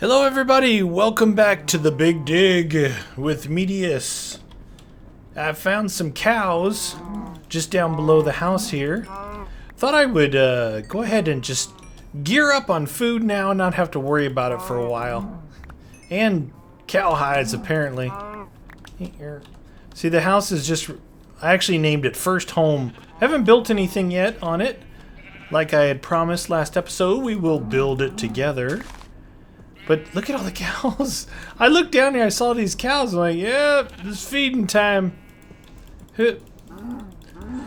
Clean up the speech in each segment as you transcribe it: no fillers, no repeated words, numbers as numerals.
Hello everybody, welcome back to the Big Dig with Meatius. I found some cows just down below the house here. Thought I would go ahead and just gear up on food now and not have to worry about it for a while. And cow hides apparently. Here. See, the house is just, I actually named it First Home. Haven't built anything yet on it. Like I had promised last episode, we will build it together. But look at all the cows. I looked down here, I saw these cows. I'm like, yep, it's feeding time.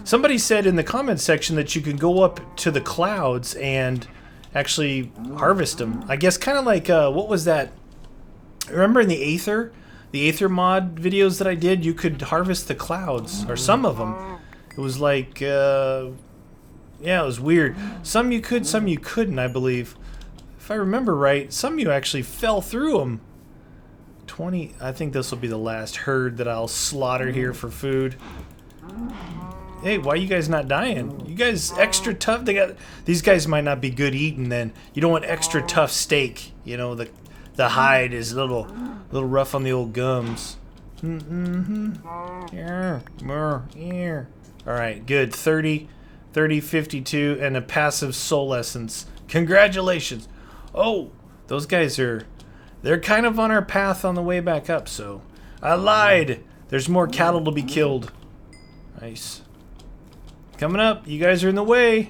Somebody said in the comments section that you can go up to the clouds and actually harvest them. I guess kind of like, what was that? Remember in the Aether mod videos that I did, you could harvest the clouds, or some of them. It was like, yeah, it was weird. Some you could, some you couldn't, I believe. If I remember right, some of you actually fell through them. 20, I think this will be the last herd that I'll slaughter here for food. Hey, why are you guys not dying? You guys extra tough? These guys might not be good eating then. You don't want extra tough steak. You know, the hide is a little rough on the old gums. Alright, good. 30, 52, and a passive soul essence. Congratulations. Oh, those guys they're kind of on our path on the way back up, so I lied. There's more cattle to be killed. Nice. Coming up, you guys are in the way.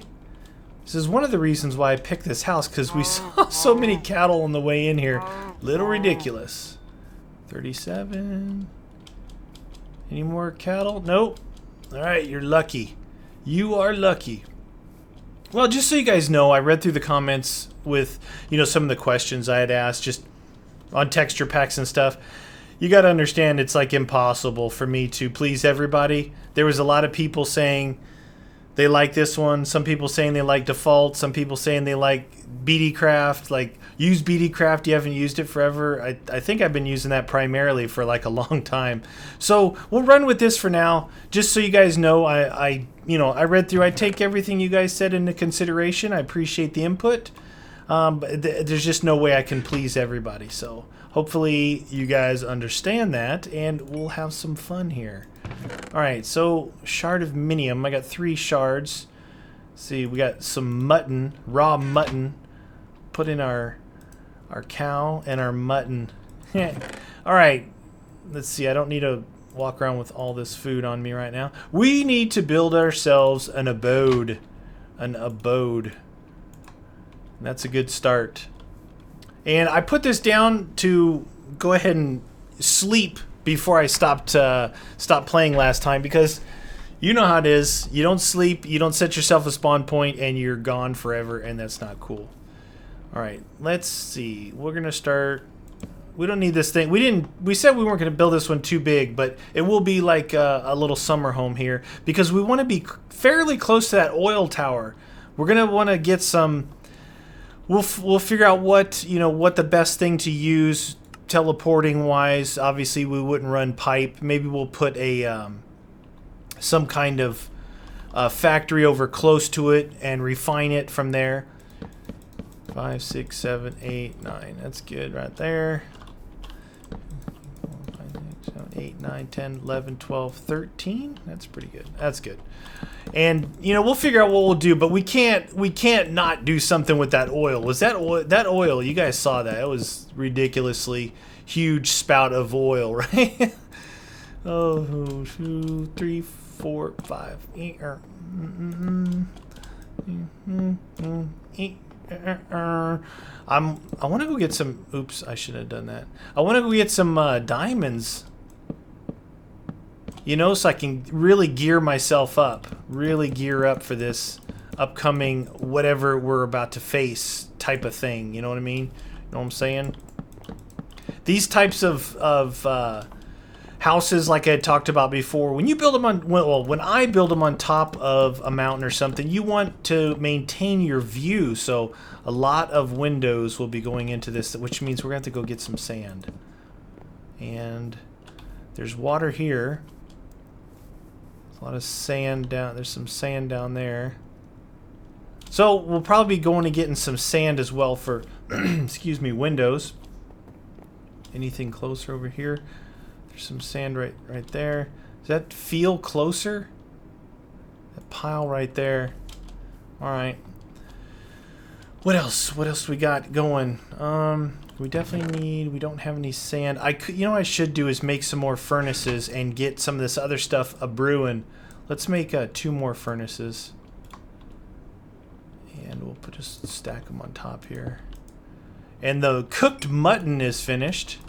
This is one of the reasons why I picked this house, because we saw so many cattle on the way in here. Little ridiculous. 37. Any more cattle? Nope. Alright, you're lucky. You are lucky. Well, just so you guys know, I read through the comments with, you know, some of the questions I had asked just on texture packs and stuff. You got to understand it's like impossible for me to please everybody. There was a lot of people saying they like this one. Some people saying they like default. Some people saying they like BD Craft. Like, use BD Craft. You haven't used it forever. I think I've been using that primarily for like a long time. So we'll run with this for now. Just so you guys know, I read through. I take everything you guys said into consideration. I appreciate the input. But there's just no way I can please everybody. So hopefully you guys understand that, and we'll have some fun here. Alright, so shard of Mininum. I got 3 shards. Let's see, we got some mutton, raw mutton. Put in our cow and our mutton. Alright, let's see. I don't need to walk around with all this food on me right now. We need to build ourselves an abode. An abode. That's a good start. And I put this down to go ahead and sleep before I stopped playing last time, because you know how it is. You don't sleep, you don't set yourself a spawn point, and you're gone forever, and that's not cool. Alright, let's see. We're gonna start. We don't need this thing. We said we weren't gonna build this one too big, but it will be like a little summer home here, because we want to be fairly close to that oil tower. We're gonna want to get some. We'll figure out what the best thing to use teleporting wise. Obviously we wouldn't run pipe. Maybe we'll put a some kind of factory over close to it and refine it from there. 5, 6, 7, 8, 9. That's good right there. 8, 9, 10, 11, 12, 13. That's pretty good. That's good. And we'll figure out what we'll do, but we can't not do something with that oil. Was that oil? You guys saw that. It was ridiculously huge spout of oil, right? Oh, 2, 3, 4, 5. I want to go get some. Oops, I shouldn't have done that. I want to go get some diamonds. So I can really gear myself up. Really gear up for this upcoming whatever we're about to face type of thing. You know what I mean? You know what I'm saying? These types of houses, like I had talked about before, when you build them on, when I build them on top of a mountain or something, you want to maintain your view. So a lot of windows will be going into this, which means we're going to have to go get some sand. And there's water here. A lot of sand down. There's some sand down there. So we'll probably be going and getting some sand as well for, excuse me, windows. anything closer over here? There's some sand right there. Does that feel closer? That pile right there. All right. What else? What else we got going? We definitely need. We don't have any sand. You know what I should do is make some more furnaces and get some of this other stuff a brewing. Let's make 2 more furnaces, and we'll just stack them on top here. And the cooked mutton is finished.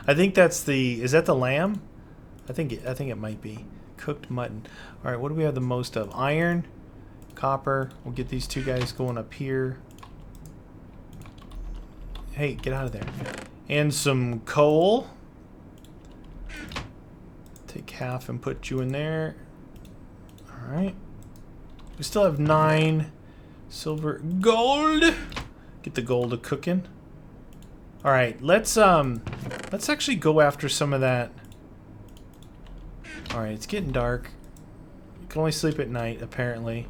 I think that's the. Is that the lamb? I think it might be cooked mutton. All right. What do we have the most of? Iron, copper. We'll get these 2 guys going up here. Hey, get out of there. And some coal. Take half and put you in there. All right. We still have 9 silver, gold. Get the gold to cooking. All right, let's actually go after some of that. All right, it's getting dark. You can only sleep at night, apparently.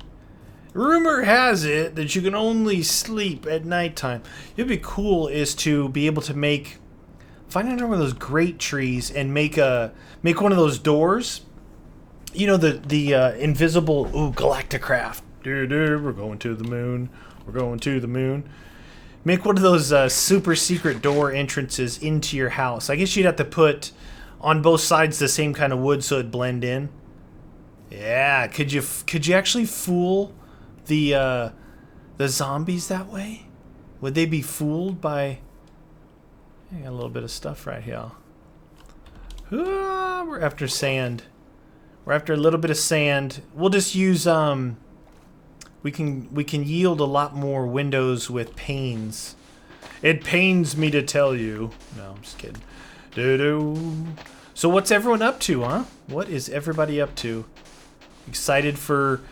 Rumor has it that you can only sleep at nighttime. It'd be cool is to be able to find another one of those great trees and make one of those doors. You know, the invisible Galacticraft. Dude, we're going to the moon. We're going to the moon. Make one of those super secret door entrances into your house. I guess you'd have to put on both sides the same kind of wood so it'd blend in. Yeah, could you actually fool the zombies that way? Would they be fooled by? I got a little bit of stuff right here. We're after sand. We're after a little bit of sand. We'll just use we can yield a lot more windows with panes. It pains me to tell you. No, I'm just kidding. So what's everyone up to, huh? What is everybody up to? Excited for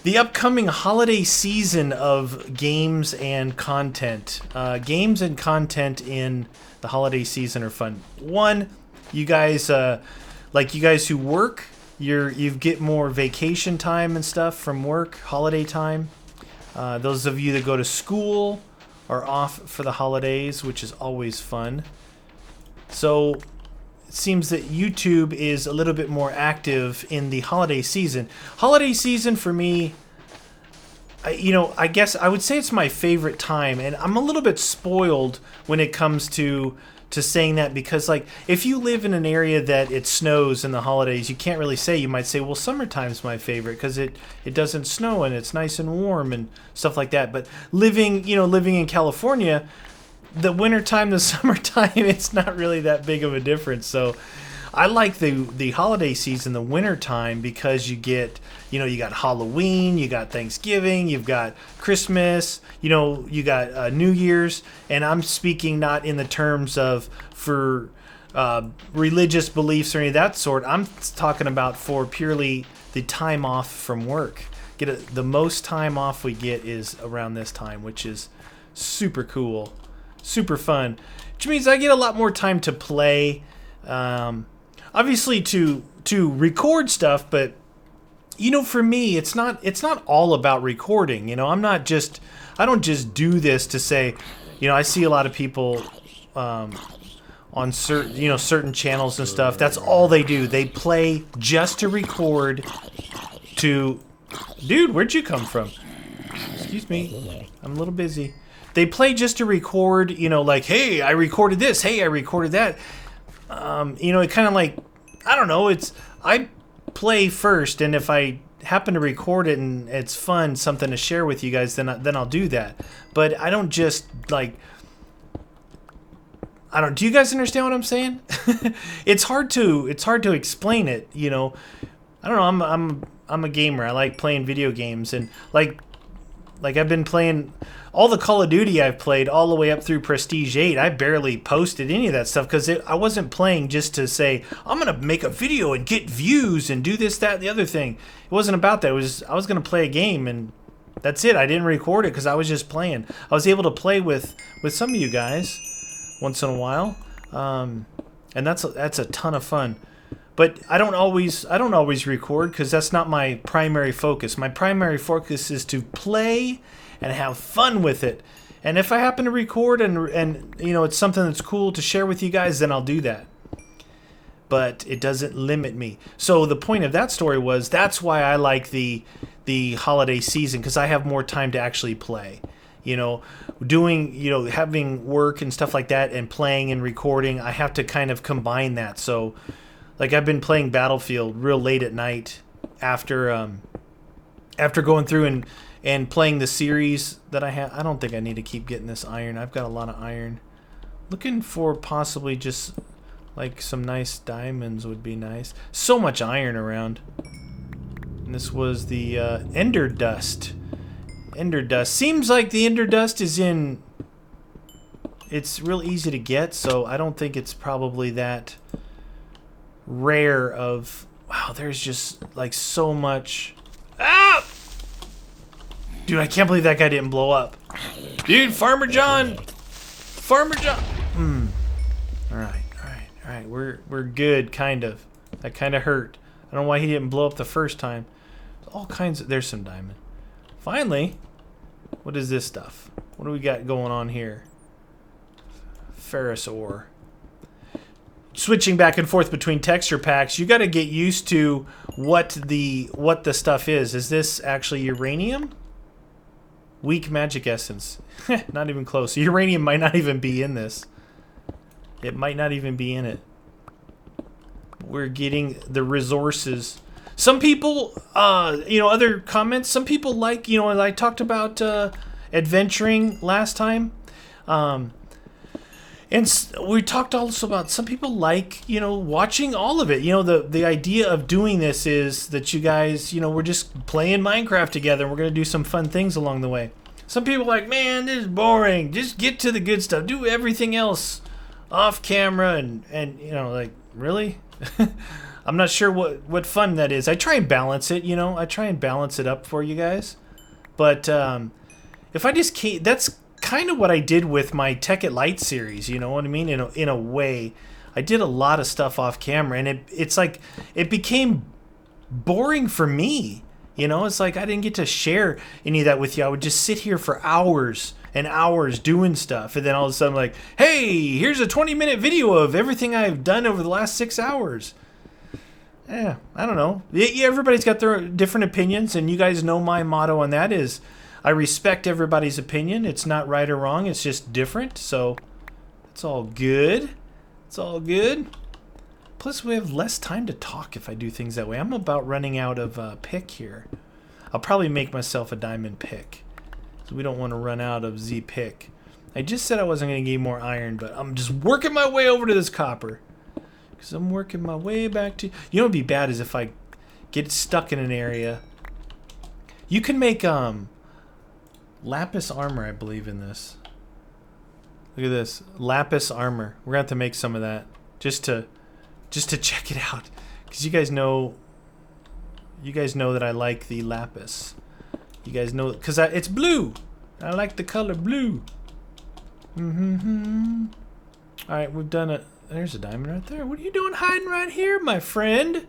the upcoming holiday season of games and content. Games and content in the holiday season are fun. One, you guys, like you guys who work, you get more vacation time and stuff from work, holiday time. Those of you that go to school are off for the holidays, which is always fun. So it seems that YouTube is a little bit more active in the holiday season. Holiday season for me, I guess I would say it's my favorite time, and I'm a little bit spoiled when it comes to saying that, because like if you live in an area that it snows in the holidays, you can't really say. You might say, well, summertime's my favorite because it doesn't snow and it's nice and warm and stuff like that. But living in California, the wintertime, the summertime, it's not really that big of a difference. So I like the holiday season, the wintertime, because you get, you got Halloween, you got Thanksgiving, you've got Christmas, you got New Year's, and I'm speaking not in the terms of for religious beliefs or any of that sort. I'm talking about for purely the time off from work. The most time off we get is around this time, which is super cool, super fun, which means I get a lot more time to play. Obviously to record stuff, but for me it's not all about recording. I don't just do this to say, I see a lot of people on certain channels and stuff. That's all they do. They play just to record. Dude, where'd you come from? Excuse me, I'm a little busy. They play just to record, like, hey, I recorded this, hey, I recorded that. It kind of like, I don't know, I play first, and if I happen to record it and it's fun, something to share with you guys, then I'll do that. But I don't just like, do you guys understand what I'm saying? It's hard to explain it, I don't know, I'm a gamer. I like playing video games, and like I've been playing all the Call of Duty I've played all the way up through Prestige 8. I barely posted any of that stuff because I wasn't playing just to say, I'm going to make a video and get views and do this, that, and the other thing. It wasn't about that. I was going to play a game, and that's it. I didn't record it because I was just playing. I was able to play with some of you guys once in a while, and that's a ton of fun. But I don't always record because that's not my primary focus. My primary focus is to play and have fun with it. And if I happen to record and you know, it's something that's cool to share with you guys, then I'll do that. But it doesn't limit me. So the point of that story was that's why I like the holiday season, because I have more time to actually play. You know, doing, you know, having work and stuff like that and playing and recording, I have to kind of combine that. So like I've been playing Battlefield real late at night after going through and playing the series that I have. I don't think I need to keep getting this iron. I've got a lot of iron. Looking for possibly just like some nice diamonds would be nice. So much iron around. And this was the Ender Dust. Ender Dust. Seems like the Ender Dust is in... It's real easy to get, so I don't think it's probably that rare of... Wow, there's just like so much... Ah! Dude, I can't believe that guy didn't blow up. Dude, Farmer John! Farmer John! Alright, we're good, kind of. That kind of hurt. I don't know why he didn't blow up the first time. All kinds of... There's some diamond. Finally, what is this stuff? What do we got going on here? Ferrous ore. Switching back and forth between texture packs, you got to get used to what the stuff is. Is this actually uranium? Weak magic essence. Not even close. Uranium might not even be in this. It might not even be in it. We're getting the resources. Some people, you know, other comments, some people like, you know, I talked about adventuring last time. And we talked also about some people like, you know, watching all of it. You know, the idea of doing this is that you guys, you know, we're just playing Minecraft together. And we're going to do some fun things along the way. Some people are like, man, this is boring. Just get to the good stuff. Do everything else off camera. And you know, like, really? I'm not sure what fun that is. I try and balance it, you know. I try and balance it up for you guys. But if I just can't... That's kind of what I did with my Tekkit Light series, you know what I mean? In a way, I did a lot of stuff off camera, and it's like it became boring for me. You know, it's like I didn't get to share any of that with you. I would just sit here for hours and hours doing stuff, and then all of a sudden, like, hey, here's a 20-minute video of everything I've done over the last 6 hours. Yeah, I don't know. Everybody's got their different opinions, and you guys know my motto on that is I respect everybody's opinion. It's not right or wrong. It's just different. So it's all good. It's all good. Plus, we have less time to talk if I do things that way. I'm about running out of pick here. I'll probably make myself a diamond pick. So we don't want to run out of Z pick. I just said I wasn't going to get more iron, but I'm just working my way over to this copper. Because I'm working my way back to... You know what would be bad is if I get stuck in an area. You can make... Lapis Armor, I believe, in this. Look at this. Lapis Armor. We're going to have to make some of that. Just to check it out. Because you guys know that I like the lapis. You guys know... Because it's blue. I like the color blue. Alright, we've done it. There's a diamond right there. What are you doing hiding right here, my friend?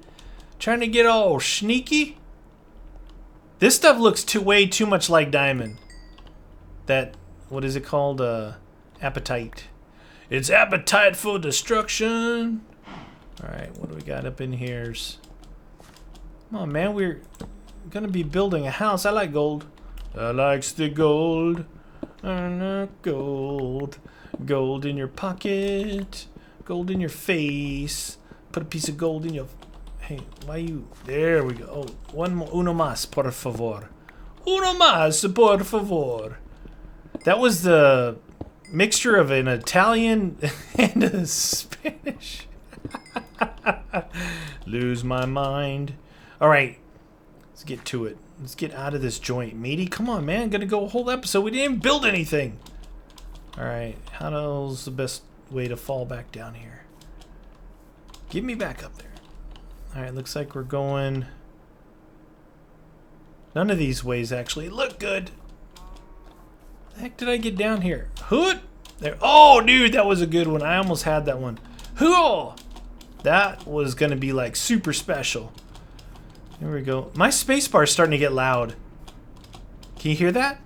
Trying to get all sneaky? This stuff looks way too much like diamond. That, what is it called? Appetite. It's appetite for destruction. Alright, what do we got up in here? Come on, man, we're gonna be building a house. I like gold. I likes the gold. Gold. Gold in your pocket. Gold in your face. Put a piece of gold in your... Hey, why you... There we go. Oh, uno más, por favor. Uno más, por favor. That was the mixture of an Italian and a Spanish. Lose my mind. All right, let's get to it. Let's get out of this joint. Meaty, come on, man. Gonna go a whole episode. We didn't even build anything. All right, how's the best way to fall back down here? Get me back up there. All right, looks like we're going... None of these ways actually look good. The heck did I get down here? Hoot! There. Oh, dude, that was a good one. I almost had that one. Hoo! That was going to be like super special. There we go. My spacebar is starting to get loud. Can you hear that?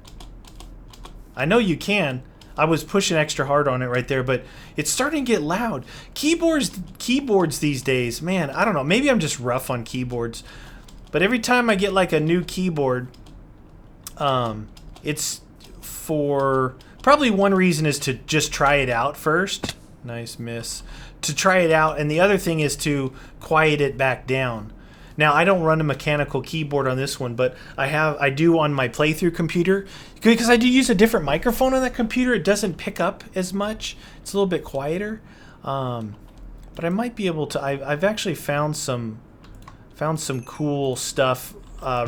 I know you can. I was pushing extra hard on it right there, but it's starting to get loud. Keyboards these days, man, I don't know. Maybe I'm just rough on keyboards. But every time I get like a new keyboard, it's for... Probably one reason is to just try it out first. Nice miss. To try it out, and the other thing is to quiet it back down. Now, I don't run a mechanical keyboard on this one, but I do on my playthrough computer. Because I do use a different microphone on that computer, it doesn't pick up as much. It's a little bit quieter. But I might be able to... I've actually found some cool stuff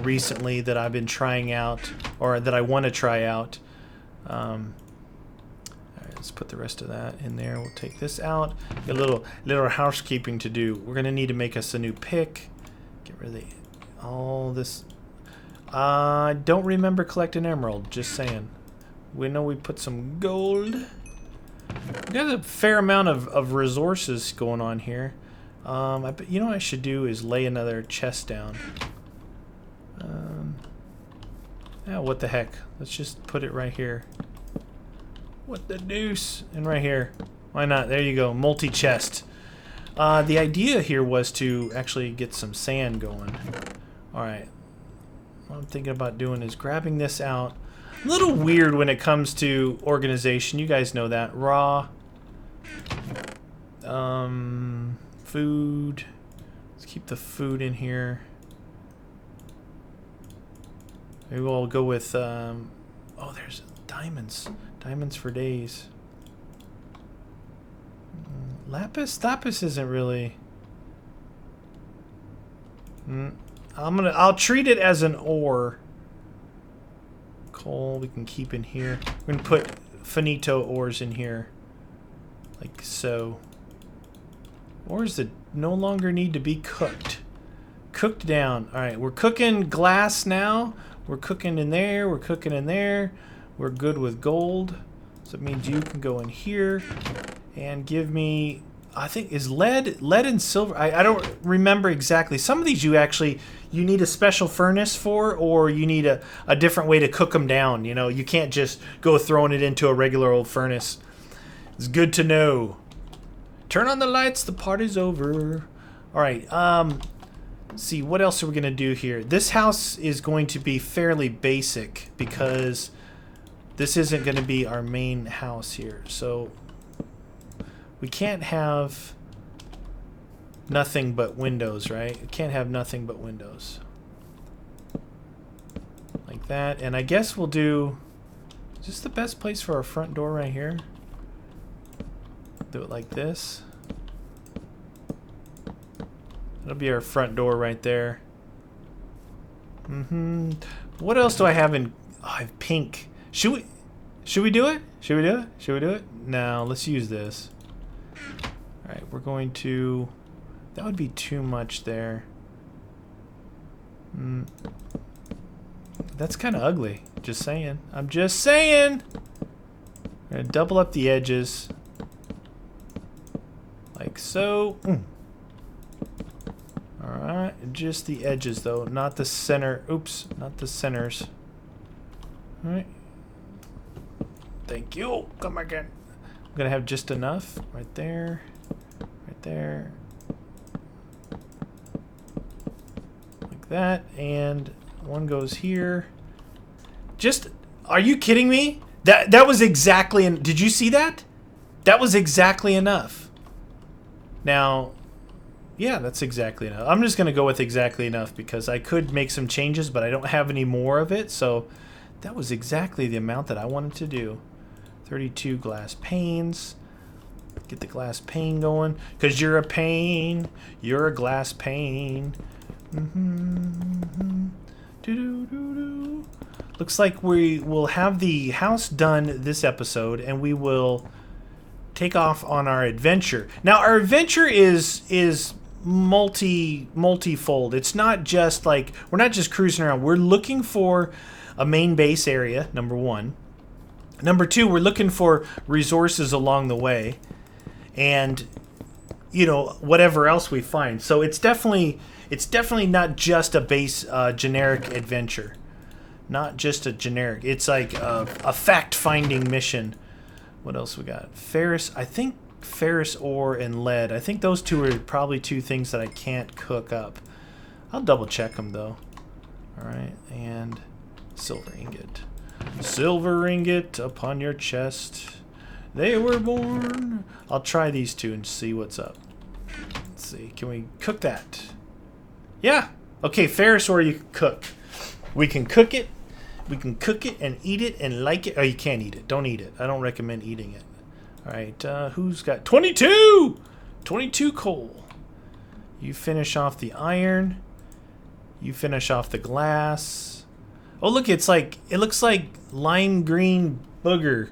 recently that I've been trying out, or that I want to try out. All right, let's put the rest of that in there. We'll take this out. Got a little housekeeping to do. We're going to need to make us a new pick. Get rid of all this. I don't remember collecting emerald, just saying. We know we put some gold. We got a fair amount of resources going on here. You know what I should do is lay another chest down. What the heck? Let's just put it right here. What the deuce? And right here. Why not? There you go. Multi-chest. The idea here was to actually get some sand going. Alright. What I'm thinking about doing is grabbing this out. A little weird when it comes to organization. You guys know that. Raw. Food. Let's keep the food in here. Maybe we'll go with... oh, there's diamonds. Diamonds for days. Lapis? Lapis isn't really... I'll treat it as an ore. Coal we can keep in here. We're gonna put finito ores in here. Like so. Ores that no longer need to be cooked. Cooked down. Alright, we're cooking glass now. We're cooking in there. We're cooking in there. We're good with gold. So it means you can go in here and give me... I think is lead and silver. I don't remember exactly. Some of these you need a special furnace for, or you need a different way to cook them down. You know, you can't just go throwing it into a regular old furnace. It's good to know. Turn on the lights. The party's over. All right. Let's see, what else are we gonna do here? This house is going to be fairly basic because this isn't going to be our main house here. So we can't have nothing but windows, right? We can't have nothing but windows. Like that. And I guess we'll do... Is this the best place for our front door right here? Do it like this. That'll be our front door right there. What else do I have in... Oh, I have pink. Should we do it? Should we do it? Should we do it? No, let's use this. Alright, we're going to... That would be too much there. That's kind of ugly. Just saying. I'm just saying! I'm going to double up the edges. Like so. Alright, just the edges though, not the center. Oops, not the centers. Alright. Thank you. Come again. I'm going to have just enough. Right there. Right there. Like that. And one goes here. Just, are you kidding me? That was exactly, did you see that? That was exactly enough. Now, yeah, that's exactly enough. I'm just going to go with exactly enough because I could make some changes, but I don't have any more of it. So that was exactly the amount that I wanted to do. 32 glass panes. Get the glass pane going. Because you're a pane. You're a glass pane. Looks like we will have the house done this episode, and we will take off on our adventure. Now, our adventure is multifold. It's not just like, we're not just cruising around. We're looking for a main base area, number one. Number two, we're looking for resources along the way. And, you know, whatever else we find. So it's definitely not just a base generic adventure. not just a generic. It's like a fact-finding mission. What else we got? Ferrous, I think ferrous ore and lead. I think those two are probably two things that I can't cook up. I'll double check them though. Alright, and silver ingot. Silver ingot upon your chest. They were born. I'll try these two and see what's up. Let's see, can we cook that? Yeah! Okay, ferrous ore you can cook. We can cook it. We can cook it and eat it and like it. Oh, you can't eat it. Don't eat it. I don't recommend eating it. Alright, who's got 22? 22 coal. You finish off the iron. You finish off the glass. Oh, look, it looks like lime green booger.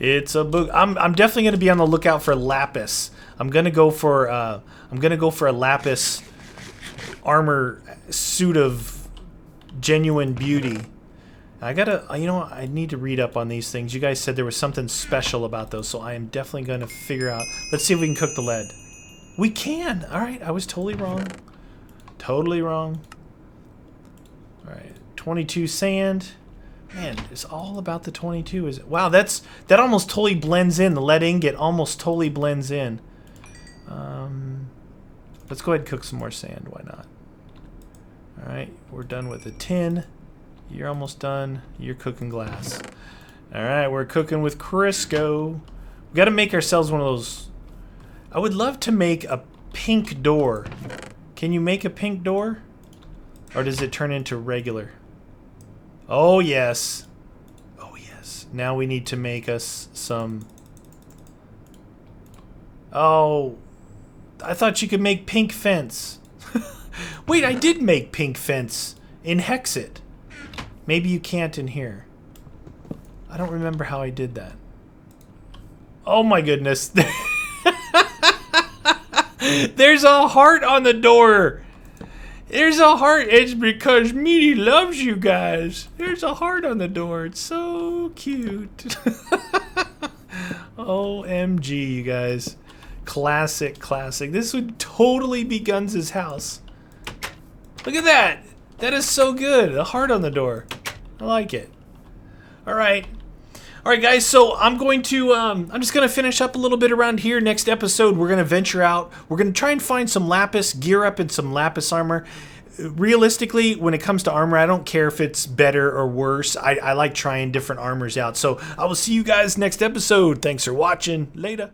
It's a boog. I'm definitely going to be on the lookout for lapis. I'm going to go for a lapis armor suit of genuine beauty. I gotta, you know, I need to read up on these things. You guys said there was something special about those, so I am definitely going to figure out. Let's see if we can cook the lead. We can. All right, I was totally wrong. Totally wrong. All right, 22 sand. Man, it's all about the 22. Is it? Wow, that almost totally blends in. The lead ingot almost totally blends in. Let's go ahead and cook some more sand. Why not? All right, we're done with the tin. You're almost done. You're cooking glass. All right, we're cooking with Crisco. We got to make ourselves one of those. I would love to make a pink door. Can you make a pink door? Or does it turn into regular? Oh, yes. Oh, yes. Now we need to make us some... Oh, I thought you could make pink fence. Wait, I did make pink fence in Hexit. Maybe you can't in here. I don't remember how I did that. Oh my goodness. There's a heart on the door. There's a heart. It's because Meaty loves you guys. There's a heart on the door. It's so cute. OMG, you guys. Classic, classic. This would totally be Guns' house. Look at that. That is so good. A heart on the door. I like it. All right. All right, guys. So I'm going to, I'm just going to finish up a little bit around here. Next episode, we're going to venture out. We're going to try and find some lapis, gear up in some lapis armor. Realistically, when it comes to armor, I don't care if it's better or worse. I like trying different armors out. So I will see you guys next episode. Thanks for watching. Later.